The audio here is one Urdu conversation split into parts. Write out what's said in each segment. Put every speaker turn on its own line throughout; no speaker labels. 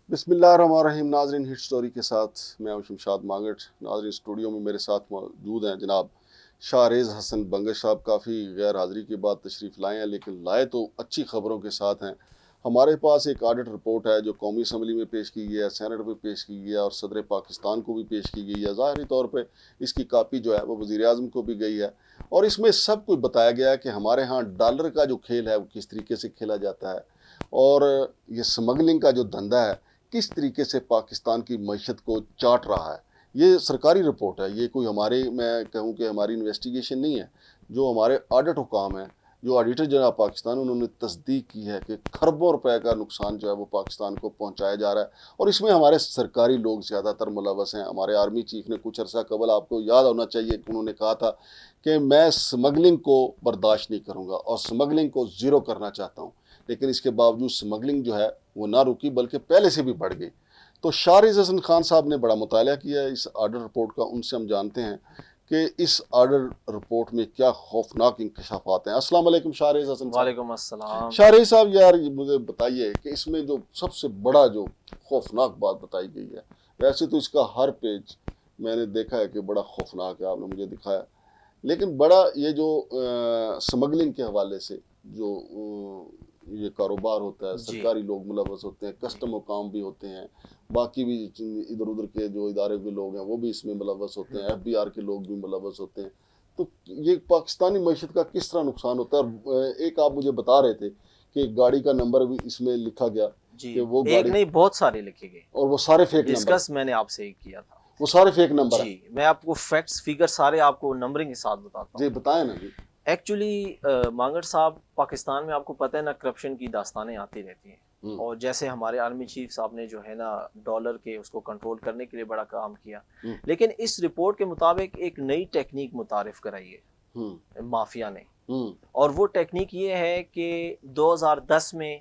بسم اللہ الرحمن الرحیم. ناظرین، ہٹ سٹوری کے ساتھ میں ہوں شمشاد مانگٹ. ناظرین، اسٹوڈیو میں میرے ساتھ موجود ہیں جناب شاہریز حسن بنگش صاحب. کافی غیر حاضری کے بعد تشریف لائے ہیں، لیکن لائے تو اچھی خبروں کے ساتھ ہیں. ہمارے پاس ایک آڈٹ رپورٹ ہے جو قومی اسمبلی میں پیش کی گئی ہے، سینٹ میں پیش کی گئی ہے اور صدر پاکستان کو بھی پیش کی گئی ہے. ظاہری طور پہ اس کی کاپی جو ہے وہ وزیر اعظم کو بھی گئی ہے، اور اس میں سب کچھ بتایا گیا ہے کہ ہمارے ہاں ڈالر کا جو کھیل ہے وہ کس طریقے سے کھیلا جاتا ہے، اور یہ سمگلنگ کا جو دھندا ہے کس طریقے سے پاکستان کی معیشت کو چاٹ رہا ہے. یہ سرکاری رپورٹ ہے، یہ کوئی میں کہوں کہ ہماری انویسٹیگیشن نہیں ہے. جو ہمارے آڈٹ حکام ہیں، جو آڈیٹر جناب پاکستان، انہوں نے تصدیق کی ہے کہ کھربوں روپے کا نقصان جو ہے وہ پاکستان کو پہنچایا جا رہا ہے، اور اس میں ہمارے سرکاری لوگ زیادہ تر ملوث ہیں. ہمارے آرمی چیف نے کچھ عرصہ قبل، آپ کو یاد ہونا چاہیے کہ انہوں نے کہا تھا کہ میں سمگلنگ کو برداشت نہیں کروں گا اور سمگلنگ کو زیرو کرنا چاہتا ہوں، لیکن اس کے باوجود سمگلنگ جو ہے وہ نہ رکی بلکہ پہلے سے بھی بڑھ گئی. تو شاہریز حسن خان صاحب نے بڑا مطالعہ کیا ہے اس آرڈر رپورٹ کا. ان سے ہم جانتے ہیں کہ اس آرڈر رپورٹ میں کیا خوفناک انکشافات ہیں. السلام علیکم شاہریز حسن صاحب.
وعلیکم السلام.
شاہریز صاحب، یار مجھے بتائیے کہ اس میں جو سب سے بڑا جو خوفناک بات بتائی گئی ہے، ویسے تو اس کا ہر پیج میں نے دیکھا ہے کہ بڑا خوفناک ہے، آپ نے مجھے دکھایا، لیکن بڑا یہ جو سمگلنگ کے حوالے سے جو یہ کاروبار ہوتا ہے، سرکاری لوگ ملوث ہوتے ہیں، کسٹم حکام بھی ہوتے ہیں، باقی بھی ادھر ادھر کے جو ادارے کے لوگ ہیں وہ بھی اس میں ملوث ہوتے ہیں، FBR کے لوگ بھی ملوث ہوتے ہیں. تو یہ پاکستانی معیشت کا کس طرح نقصان ہوتا ہے؟ اور ایک آپ مجھے بتا رہے تھے کہ ایک گاڑی کا نمبر بھی اس میں لکھا گیا کہ وہ
ایک
گاڑی،
نہیں بہت سارے لکھے گئے،
اور وہ سارے فیک نمبر،
ڈسکس میں نے آپ سے کیا تھا.
وہ سارے فیک نمبر ہیں.
میں آپ کو فیکٹس فگر سارے آپ کو نمبرنگ کے ساتھ بتاتا ہوں.
جی بتائیں نا جی.
ایکچولی مانگڑ صاحب، پاکستان میں آپ کو پتہ ہے نا، کرپشن کی داستانیں آتی رہتی ہیں، اور جیسے ہمارے آرمی چیف صاحب نے جو ہے نا ڈالر کے اس کو کنٹرول کرنے کے لیے بڑا کام کیا، لیکن اس رپورٹ کے مطابق ایک نئی ٹیکنیک متعارف کرائی ہے مافیا نے، اور وہ ٹیکنیک یہ ہے کہ 2010 میں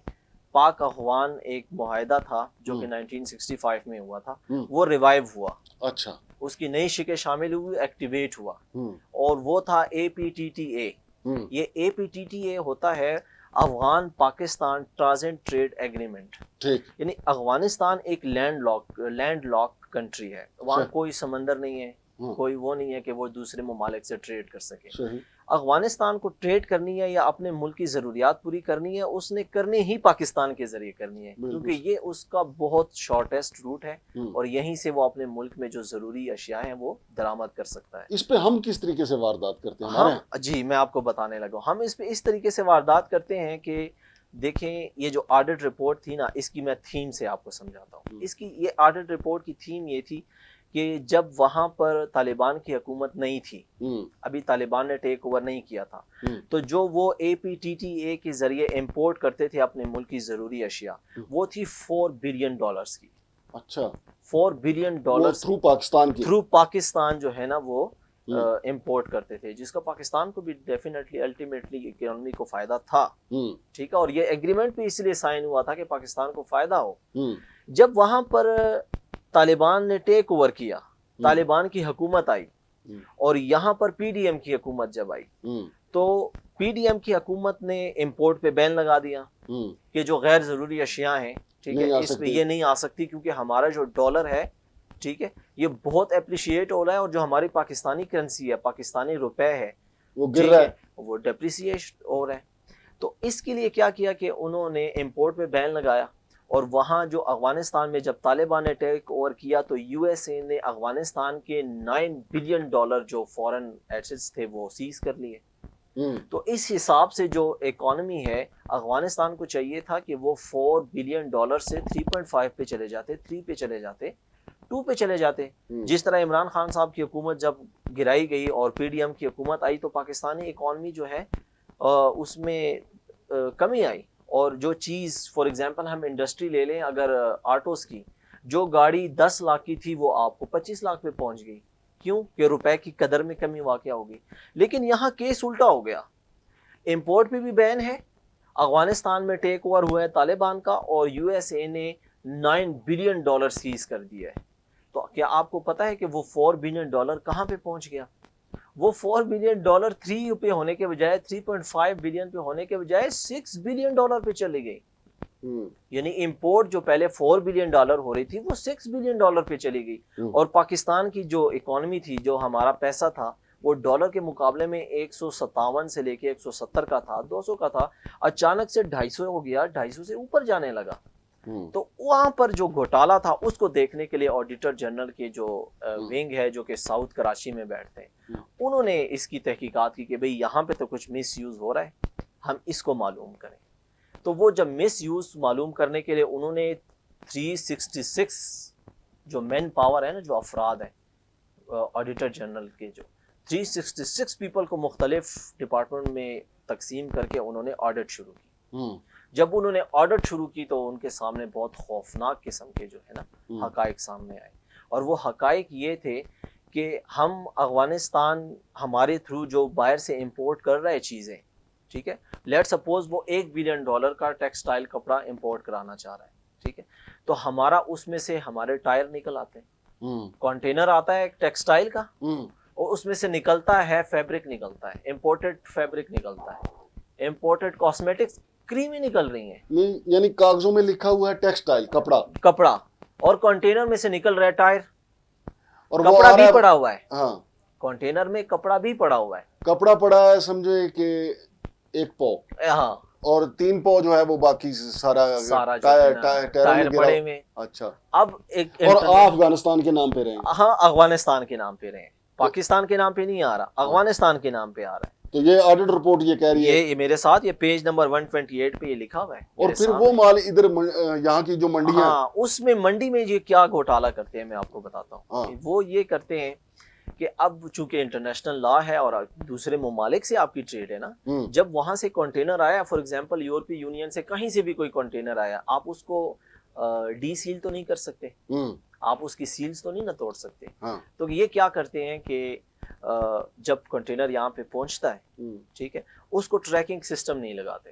پاک افغان ایک معاہدہ تھا جو کہ 1965 میں ہوا تھا، وہ ریوائیو ہوا.
اچھا.
اس کی نئی شکیں شامل ہوئی، ایکٹیویٹ ہوا، اور وہ تھا APTTA. یہ APTTA ہوتا ہے Afghan Pakistan transit trade agreement. یعنی افغانستان ایک لینڈ لاک کنٹری ہے، وہاں کوئی سمندر نہیں ہے، کوئی وہ نہیں ہے کہ وہ دوسرے ممالک سے ٹریڈ کر سکے. افغانستان کو ٹریڈ کرنی ہے یا اپنے ملک کی ضروریات پوری کرنی ہے، اس نے کرنی ہی پاکستان کے ذریعے کرنی ہے، کیونکہ یہ اس کا بہت شارٹیسٹ روٹ ہے، اور یہیں سے وہ اپنے ملک میں جو ضروری اشیاء ہیں وہ درآمد کر سکتا ہے.
اس پہ ہم کس طریقے سے واردات کرتے ہیں؟
جی میں آپ کو بتانے لگا. ہم اس پہ اس طریقے سے واردات کرتے ہیں کہ دیکھیں، یہ جو آڈٹ رپورٹ تھی نا، اس کی میں تھیم سے آپ کو سمجھاتا ہوں. اس کی یہ آڈٹ رپورٹ کی تھیم یہ تھی کہ جب وہاں پر طالبان کی حکومت نہیں تھی، ابھی طالبان نے ٹیک اوور نہیں کیا تھا، تو جو وہ APTTA کے ذریعے امپورٹ کرتے تھے اپنے ملک کی ضروری اشیاء، وہ تھی $4 بلین کی.
اچھا.
$4 بلین تھرو پاکستان جو ہے نا وہ امپورٹ کرتے تھے، جس کا پاکستان کو بھی ڈیفینیٹلی الٹیمیٹلی اکانومی کو فائدہ تھا. ٹھیک ہے، اور یہ ایگریمنٹ بھی اس لیے سائن ہوا تھا کہ پاکستان کو فائدہ ہو. جب وہاں پر طالبان نے ٹیک اوور کیا، طالبان کی حکومت آئی، اور یہاں پر PDM کی حکومت جب آئی، تو PDM کی حکومت نے امپورٹ پہ بین لگا دیا کہ جو غیر ضروری اشیاء ہیں، ٹھیک ہے، اس پہ یہ نہیں آ سکتی، کیونکہ ہمارا جو ڈالر ہے، ٹھیک ہے، یہ بہت اپریشیٹ ہو رہا ہے، اور جو ہماری پاکستانی کرنسی ہے، پاکستانی روپے ہے،
وہ گر رہا ہے،
وہ ڈیپریسیٹ ہو رہا ہے. تو اس کے لیے کیا کیا کہ انہوں نے امپورٹ پہ بین لگایا، اور وہاں جو افغانستان میں جب طالبان نے ٹیک اوور کیا تو USA نے افغانستان کے $9 بلین جو فورن ایسٹس تھے وہ سیز کر لیے. تو اس حساب سے جو اکانومی ہے، افغانستان کو چاہیے تھا کہ وہ $4 بلین سے 3.5 پہ چلے جاتے، 3 پہ چلے جاتے، 2 پہ چلے جاتے. جس طرح عمران خان صاحب کی حکومت جب گرائی گئی اور PDM کی حکومت آئی، تو پاکستانی اکانومی جو ہے اس میں کمی آئی. اور جو چیز فار ایگزامپل ہم انڈسٹری لے لیں، اگر آٹوز کی، جو گاڑی 10 لاکھ کی تھی وہ آپ کو 25 لاکھ پہ پہنچ گئی. کیوں؟ کہ روپے کی قدر میں کمی واقع ہوگی. لیکن یہاں کیس الٹا ہو گیا، امپورٹ پہ بھی بین ہے، افغانستان میں ٹیک اوور ہوا ہے طالبان کا، اور USA نے $9 بلین سیز کر دیا ہے. تو کیا آپ کو پتا ہے کہ وہ $4 بلین کہاں پہ پہنچ گیا؟ وہ $4 بلین 3 پہ ہونے کے بجائے، 3.5 بلین پہ ہونے کے بجائے $6 بلین پہ چلی گئی. یعنی امپورٹ جو پہلے $4 بلین ہو رہی تھی وہ $6 بلین پہ چلی گئی. اور پاکستان کی جو اکانومی تھی, جو ہمارا پیسہ تھا, وہ ڈالر کے مقابلے میں 157 سے لے کے 170 کا تھا, 200 کا تھا, اچانک سے 250 ہو گیا, 250 سے اوپر جانے لگا. تو وہاں پر جو گھوٹالہ تھا اس کو دیکھنے کے لیے آڈیٹر جنرل کے جو ونگ ہے جو کہ ساؤتھ کراچی میں بیٹھتے ہیں, انہوں نے اس کی تحقیقات کی کہ بھئی یہاں پہ تو کچھ مس یوز ہو رہا ہے, ہم اس کو معلوم کریں. تو وہ جب مس یوز معلوم کرنے کے لیے انہوں نے 366 جو مین پاور ہے نا, جو افراد ہیں آڈیٹر جنرل کے, جو 366 پیپل کو مختلف ڈپارٹمنٹ میں تقسیم کر کے انہوں نے آڈٹ شروع کی. جب انہوں نے آڈٹ شروع کی تو ان کے سامنے بہت خوفناک قسم کے جو ہے نا حقائق سامنے آئے. اور وہ حقائق یہ تھے کہ ہم افغانستان ہمارے تھرو جو باہر سے امپورٹ کر رہے چیزیں, ٹھیک ہے, لیٹ سپوز وہ $1 بلین کا ٹیکسٹائل کپڑا امپورٹ کرانا چاہ رہا ہے, ٹھیک ہے, تو ہمارا اس میں سے ہمارے ٹائر نکل آتے ہیں, کنٹینر آتا ہے ایک ٹیکسٹائل کا, اور اس میں سے نکلتا ہے فیبرک, نکلتا ہے امپورٹڈ فیبرک, نکلتا ہے امپورٹڈ کاسمیٹکس, کریمیں نکل رہی ہیں,
یعنی کاغذوں میں لکھا ہوا ہے ٹیکسٹائل کپڑا,
اور کنٹینر میں سے نکل رہا ہے ٹائر, اور کپڑا بھی پڑا ہوا ہے. ہاں, کنٹینر میں کپڑا بھی پڑا ہوا ہے,
کپڑا پڑا ہے سمجھے کہ 1 پو,
ہاں,
اور 3 پو جو ہے وہ باقی سارا
ٹائر پڑے ہوئے.
اچھا,
اب ایک
اور افغانستان کے نام پہ رہے ہیں.
ہاں, افغانستان کے نام پہ رہے ہیں, پاکستان کے نام پہ نہیں آ رہا, افغانستان کے نام پہ آ رہا ہے.
تو یہ آڈٹ رپورٹ یہ کہہ رہی ہے,
یہ میرے ساتھ یہ پیج نمبر 128 پہ یہ لکھا ہوا ہے.
اور پھر وہ مال ادھر یہاں کی جو منڈیاں,
ہاں, اس میں منڈی میں یہ کیا گھوٹالہ کرتے ہیں میں آپ کو بتاتا ہوں. وہ یہ کرتے ہیں کہ اب چونکہ انٹرنیشنل لا ہے اور دوسرے ممالک سے آپ کی ٹریڈ ہے نا, جب وہاں سے کنٹینر آیا, فار ایگزامپل یورپی یونین سے کہیں سے بھی کوئی کنٹینر آیا, آپ اس کو ڈی سیل تو نہیں کر سکتے, آپ اس کی سیلز تو نہیں نہ توڑ سکتے. تو یہ کیا کرتے ہیں کہ جب کنٹینر یہاں پہ پہنچتا ہے, ٹھیک ہے, اس کو ٹریکنگ سسٹم نہیں لگاتے.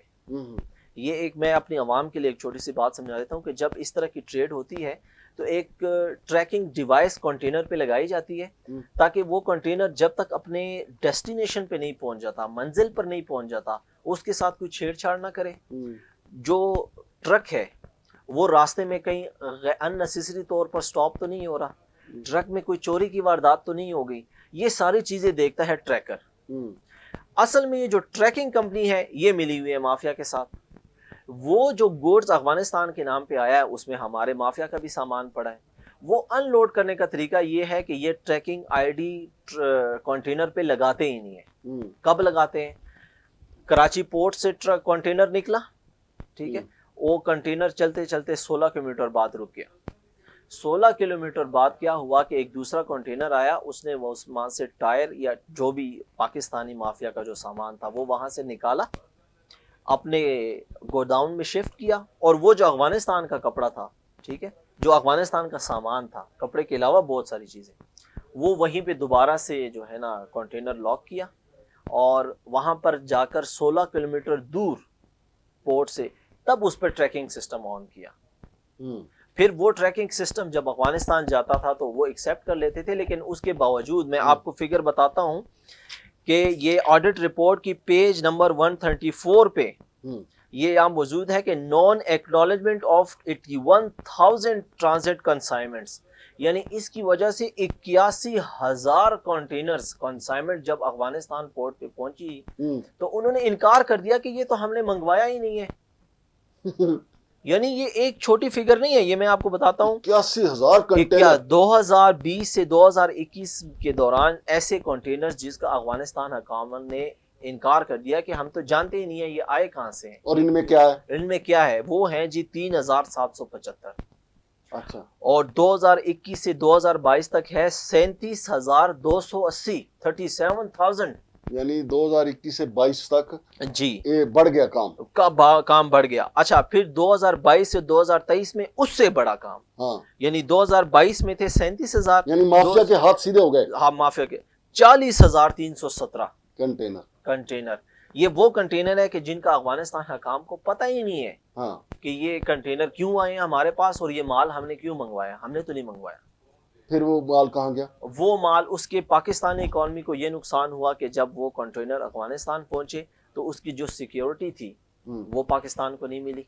یہ ایک میں اپنی عوام کے لیے ایک چھوٹی سی بات سمجھا دیتا ہوں کہ جب اس طرح کی ٹریڈ ہوتی ہے تو ایک ٹریکنگ ڈیوائس کنٹینر پہ لگائی جاتی ہے, تاکہ وہ کنٹینر جب تک اپنے ڈیسٹینیشن پہ نہیں پہنچ جاتا, منزل پر نہیں پہنچ جاتا, اس کے ساتھ کوئی چھیڑ چھاڑ نہ کرے. جو ٹرک ہے وہ راستے میں کہیں اننیسیسری طور پر سٹاپ تو نہیں ہو رہا, ٹرک میں کوئی چوری کی واردات تو نہیں ہو گئی, یہ ساری چیزیں دیکھتا ہے ٹریکر. اصل میں یہ جو ٹریکنگ کمپنی ہے یہ ملی ہوئی ہے مافیا کے ساتھ. وہ جو گوڈز افغانستان کے نام پہ آیا ہے اس میں ہمارے مافیا کا بھی سامان پڑا ہے. وہ ان لوڈ کرنے کا طریقہ یہ ہے کہ یہ ٹریکنگ آئی ڈی کنٹینر پہ لگاتے ہی نہیں ہے. کب لگاتے ہیں؟ کراچی پورٹ سے کنٹینر نکلا, ٹھیک ہے, وہ کنٹینر چلتے چلتے 16 کلومیٹر بعد رک گیا. 16 کلومیٹر بعد کیا ہوا کہ ایک دوسرا کنٹینر آیا, اس نے وہ وہاں سے ٹائر یا جو بھی پاکستانی مافیا کا جو سامان تھا وہ وہاں سے نکالا, اپنے گوداؤن میں شفٹ کیا, اور وہ جو افغانستان کا کپڑا تھا, ٹھیک ہے, جو افغانستان کا سامان تھا, کپڑے کے علاوہ بہت ساری چیزیں, وہ وہیں پہ دوبارہ سے جو ہے نا کنٹینر لاک کیا, اور وہاں پر جا کر 16 کلومیٹر دور پورٹ سے تب اس پہ ٹریکنگ سسٹم آن کیا. پھر وہ ٹریکنگ سسٹم جب افغانستان جاتا تھا تو وہ ایکسیپٹ کر لیتے تھے, لیکن اس کے باوجود میں آپ کو فگر بتاتا ہوں کہ یہ آڈٹ رپورٹ کی پیج نمبر 134 پہ یہ یہاں موجود ہے کہ naan acknowledgement of 81,000 transit consignments, یعنی اس کی وجہ سے 81,000 کنٹینرز کنسائنمنٹ جب افغانستان پورٹ پہ پہنچی تو انہوں نے انکار کر دیا کہ یہ تو ہم نے منگوایا ہی نہیں ہے. یعنی یہ ایک چھوٹی فگر نہیں ہے, یہ میں آپ کو بتاتا ہوں
81,000 کنٹینر
2020 سے 2021 کے دوران ایسے کنٹینرز جس کا افغانستان حکام نے انکار کر دیا کہ ہم تو جانتے ہی نہیں ہیں یہ آئے کہاں سے ہیں.
اور ان میں کیا ہے؟
ان میں کیا ہے؟ وہ ہیں جی 3,775.
اچھا,
اور 2021 سے 2022 تک ہے 37,280, 37,000.
یعنی 2021 سے 22 تک
جی
بڑھ گیا
کام بڑھ گیا. اچھا, پھر 2022 سے 2023 میں اس سے بڑا کام,
ہاں,
یعنی 2022 میں تھے 37,000,
یعنی مافیا کے ہاتھ سیدھے ہو گئے.
ہاں, مافیا کے 40,317 کنٹینر. یہ وہ کنٹینر ہے کہ جن کا افغانستان حکام کو پتہ ہی نہیں ہے
ہاں
کہ یہ کنٹینر کیوں آئے ہیں ہمارے پاس, اور یہ مال ہم نے کیوں منگوایا, ہم نے تو نہیں منگوایا.
پھر وہ مال کہاں گیا؟
وہ مال اس کے پاکستانی اکانومی کو یہ نقصان ہوا کہ جب وہ کنٹینر افغانستان پہنچے تو اس کی جو سیکیورٹی تھی وہ پاکستان کو نہیں ملی.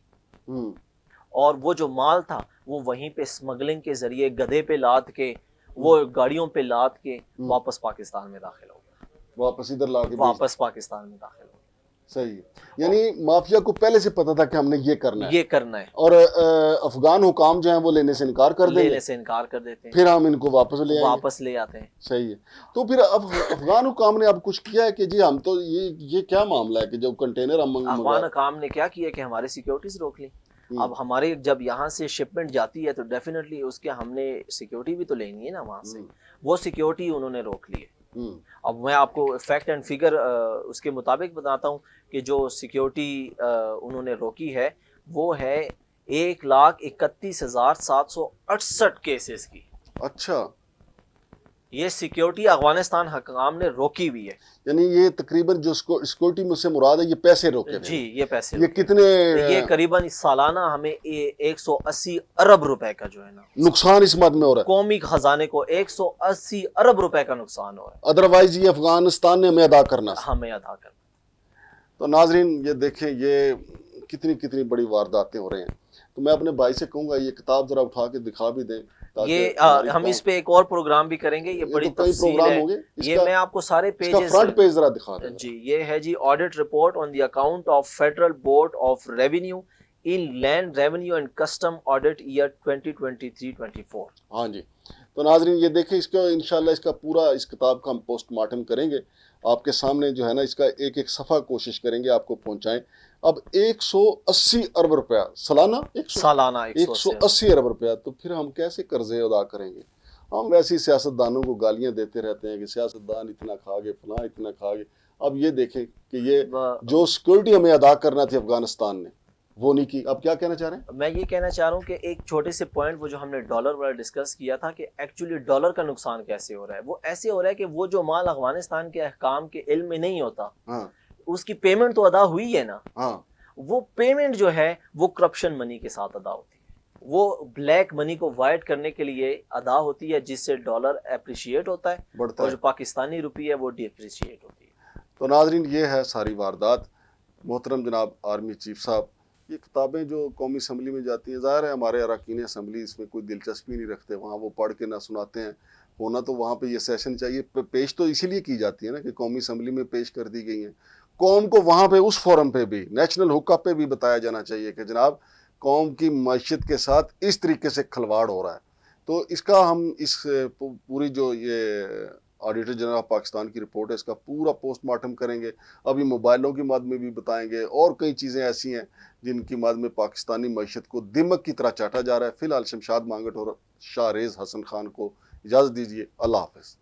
اور وہ جو مال تھا وہ وہیں پہ اسمگلنگ کے ذریعے گدھے پہ لاد کے وہ گاڑیوں پہ لاد کے واپس پاکستان میں داخل ہو گیا،
واپس ادھر لا کے
واپس پاکستان میں داخل ہو گیا۔
صحیح ہے، یعنی مافیا کو پہلے سے پتا تھا کہ ہم نے یہ کرنا ہے،
یہ کرنا ہے،
اور افغان حکام جو ہیں وہ لینے سے انکار کر دیں گے،
لینے سے انکار کر دیتے ہیں،
پھر ہم ان کو واپس لے آئیں گے۔
واپس لے آتے ہیں۔
صحیح ہے، تو پھر اب افغان حکام نے اب کچھ کیا ہے کہ جی ہم تو یہ کیا معاملہ ہے کہ جب کنٹینر ہم
افغان حکام نے کیا کیا کہ ہماری سیکیورٹیز روک لی۔ اب ہمارے جب یہاں سے شپمنٹ جاتی ہے تو ڈیفینیٹلی اس کے ہم نے سیکیورٹی بھی تو لینی ہے نا وہاں سے، وہ سیکیورٹی انہوں نے روک لی ہے۔ اب میں آپ کو فیکٹ اینڈ فگر اس کے مطابق بتاتا ہوں کہ جو سیکیورٹی انہوں نے روکی ہے وہ ہے 1,31,768 کیسز کی۔
اچھا،
یہ سیکیورٹی افغانستان حکام نے روکی ہوئی ہے،
یعنی یہ تقریباً جو سیکورٹی میں سے مراد ہے یہ پیسے روکے
جی یہ پیسے
یہ کتنے
یہ قریباً سالانہ ہمیں 180 ارب روپے کا جو ہے نا
نقصان اس مد میں ہو رہا ہے،
قومی خزانے کو 180 ارب روپے کا نقصان ہو رہا ہے،
ادروائز یہ افغانستان نے ہمیں ادا کرنا ہے۔
ہمیں ادا کرنا۔
تو ناظرین یہ دیکھیں یہ کتنی بڑی وارداتیں ہو رہے ہیں، تو میں اپنے بھائی سے کہوں گا یہ کتاب ذرا اٹھا کے دکھا بھی دیں،
یہ ہم اس پہ ایک اور پروگرام بھی کریں گے، یہ بڑی تفصیل ہے، یہ میں آپ کو سارے پیجز
فرنٹ پیج ذرا دکھا دیں۔
جی یہ ہے جی audit report on the account of federal board of revenue inland revenue and custom audit year 2023-24۔
ہاں جی، تو ناظرین یہ دیکھیں اس کا انشاءاللہ اس کتاب کا ہم پوسٹ مارٹم کریں گے، آپ کے سامنے جو ہے نا اس کا ایک صفحہ کوشش کریں گے آپ کو پہنچائیں۔ اب 180 ارب روپیہ سالانہ،
سالانہ
180 ارب روپیہ، تو پھر ہم کیسے قرضے ادا کریں گے؟ ہم ویسے ہی سیاستدانوں کو گالیاں دیتے رہتے ہیں کہ سیاستدان اتنا کھا گئے، فلاں اتنا کھا گئے۔ اب یہ دیکھیں کہ یہ جو سیکورٹی ہمیں ادا کرنا تھی افغانستان نے وہ نہیں کی۔ اب کیا کہنا چاہ رہے ہیں؟
میں یہ کہنا چاہ رہا ہوں کہ ایک چھوٹے سے پوائنٹ وہ جو ہم نے ڈالر والا ڈسکس کیا تھا کہ ایکچولی ڈالر کا نقصان کیسے ہو رہا ہے، وہ ایسے ہو رہا ہے کہ وہ جو مال افغانستان کے حکام کے علم میں نہیں ہوتا اس کی پیمنٹ تو ادا ہوئی ہے نا، وہ پیمنٹ جو ہے وہ کرپشن منی کے ساتھ ادا ہوتی ہے، وہ بلیک منی کو وائٹ کرنے کے لیے ادا ہوتی ہے، جس سے ڈالر اپریشیٹ ہوتا ہے اور جو پاکستانی روپی ہے وہ ڈی اپریشیٹ ہوتی ہے۔
تو ناظرین یہ ہے ساری واردات۔ محترم جناب آرمی چیف صاحب، یہ کتابیں جو قومی اسمبلی میں جاتی ہیں، ظاہر ہے ہمارے اراکین اسمبلی اس میں کوئی دلچسپی نہیں رکھتے، وہاں وہ پڑھ کے نہ سناتے ہیں، ہونا تو وہاں پہ یہ سیشن چاہیے، پیش تو اسی لیے کی جاتی ہے نا کہ قومی اسمبلی میں پیش کر دی گئی ہیں، قوم کو وہاں پہ اس فورم پہ بھی نیشنل حق اپ پہ بھی بتایا جانا چاہیے کہ جناب قوم کی معیشت کے ساتھ اس طریقے سے کھلواڑ ہو رہا ہے۔ تو اس کا ہم اس پوری جو یہ آڈیٹر جنرل آف پاکستان کی رپورٹ ہے اس کا پورا پوسٹ مارٹم کریں گے، ابھی موبائلوں کی مد میں بھی بتائیں گے، اور کئی چیزیں ایسی ہیں جن کی مد میں پاکستانی معیشت کو دمک کی طرح چاٹا جا رہا ہے۔ فی الحال شمشاد مانگٹ اور شاہ ریز حسن خان کو اجازت دیجیے، اللہ حافظ۔